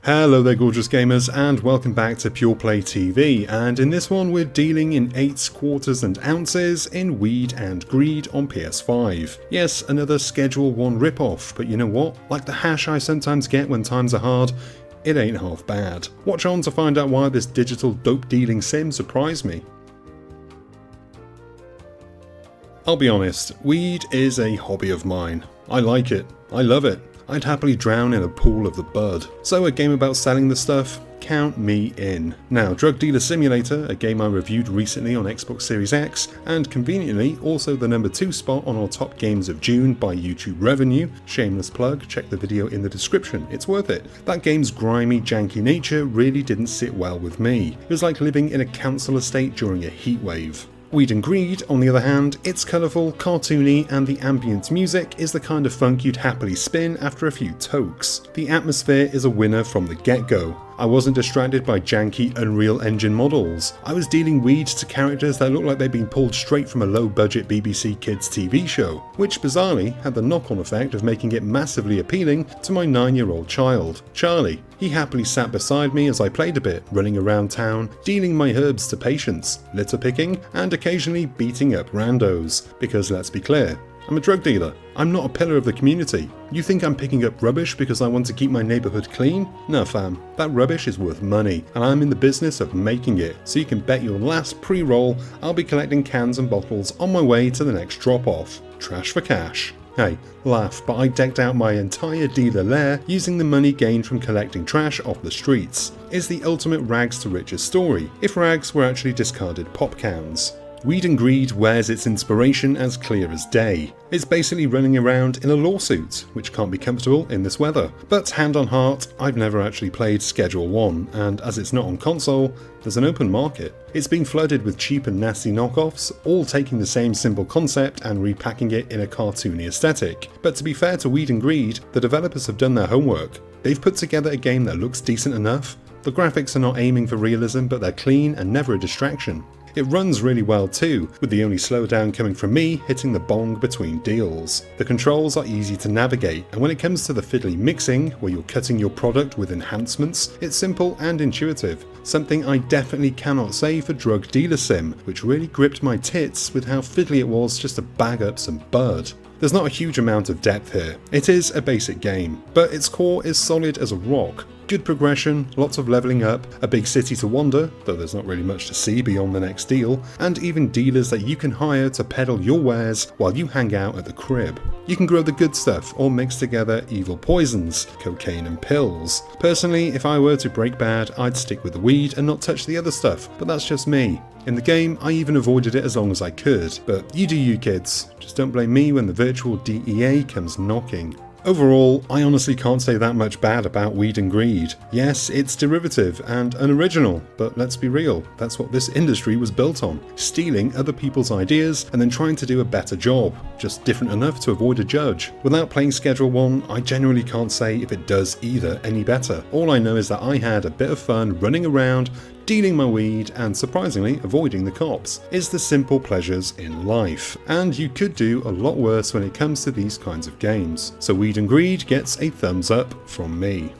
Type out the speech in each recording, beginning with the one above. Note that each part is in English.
Hello there gorgeous gamers and welcome back to Pure Play TV, and in this one we're dealing in 8s, quarters and ounces in Weed and Greed on PS5. Yes, another Schedule 1 ripoff, but you know what? Like the hash I sometimes get when times are hard, it ain't half bad. Watch on to find out why this digital dope dealing sim surprised me. I'll be honest, weed is a hobby of mine. I like it, I love it. I'd happily drown in a pool of the bud. So a game about selling the stuff? Count me in. Now, Drug Dealer Simulator, a game I reviewed recently on Xbox Series X, and conveniently also the number 2 spot on our top games of June by YouTube revenue. Shameless plug, check the video in the description, it's worth it. That game's grimy, janky nature really didn't sit well with me. It was like living in a council estate during a heatwave. Weed and Greed, on the other hand, it's colourful, cartoony, and the ambient music is the kind of funk you'd happily spin after a few tokes. The atmosphere is a winner from the get-go. I wasn't distracted by janky Unreal Engine models. I was dealing weed to characters that looked like they'd been pulled straight from a low-budget BBC Kids TV show, which bizarrely had the knock-on effect of making it massively appealing to my 9-year-old child, Charlie. He happily sat beside me as I played a bit, running around town, dealing my herbs to patients, litter picking, and occasionally beating up randos. Because let's be clear, I'm a drug dealer. I'm not a pillar of the community. You think I'm picking up rubbish because I want to keep my neighbourhood clean? No fam, that rubbish is worth money, and I'm in the business of making it, so you can bet your last pre-roll I'll be collecting cans and bottles on my way to the next drop-off. Trash for cash. Hey, laugh, but I decked out my entire dealer lair using the money gained from collecting trash off the streets. It's the ultimate rags to riches story, if rags were actually discarded pop cans. Weed and Greed wears its inspiration as clear as day. It's basically running around in a lawsuit, which can't be comfortable in this weather. But hand on heart, I've never actually played Schedule 1, and as it's not on console, there's an open market. It's being flooded with cheap and nasty knockoffs, all taking the same simple concept and repacking it in a cartoony aesthetic. But to be fair to Weed and Greed, the developers have done their homework. They've put together a game that looks decent enough. The graphics are not aiming for realism, but they're clean and never a distraction. It runs really well too, with the only slowdown coming from me hitting the bong between deals. The controls are easy to navigate, and when it comes to the fiddly mixing, where you're cutting your product with enhancements, it's simple and intuitive. Something I definitely cannot say for Drug Dealer Sim, which really gripped my tits with how fiddly it was just to bag up some bud. There's not a huge amount of depth here. It is a basic game, but its core is solid as a rock. Good progression, lots of leveling up, a big city to wander, though there's not really much to see beyond the next deal, and even dealers that you can hire to peddle your wares while you hang out at the crib. You can grow the good stuff or mix together evil poisons, cocaine and pills. Personally, if I were to break bad, I'd stick with the weed and not touch the other stuff, but that's just me. In the game, I even avoided it as long as I could, but you do you kids, just don't blame me when the virtual DEA comes knocking. Overall, I honestly can't say that much bad about Weed and Greed. Yes, it's derivative and unoriginal, but let's be real, that's what this industry was built on. Stealing other people's ideas and then trying to do a better job, just different enough to avoid a judge. Without playing Schedule 1, I genuinely can't say if it does either any better. All I know is that I had a bit of fun running around, dealing my weed, and surprisingly avoiding the cops. It's the simple pleasures in life, and you could do a lot worse when it comes to these kinds of games. So Weed and Greed gets a thumbs up from me.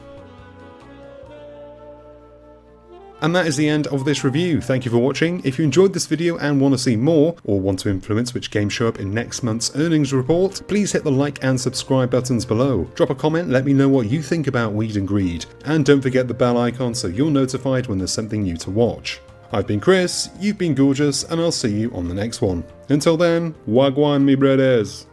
And that is the end of this review. Thank you for watching. If you enjoyed this video and want to see more, or want to influence which games show up in next month's earnings report, please hit the like and subscribe buttons below. Drop a comment, let me know what you think about Weed and Greed, and don't forget the bell icon so you're notified when there's something new to watch. I've been Chris, you've been gorgeous, and I'll see you on the next one. Until then, wagwan me brothers!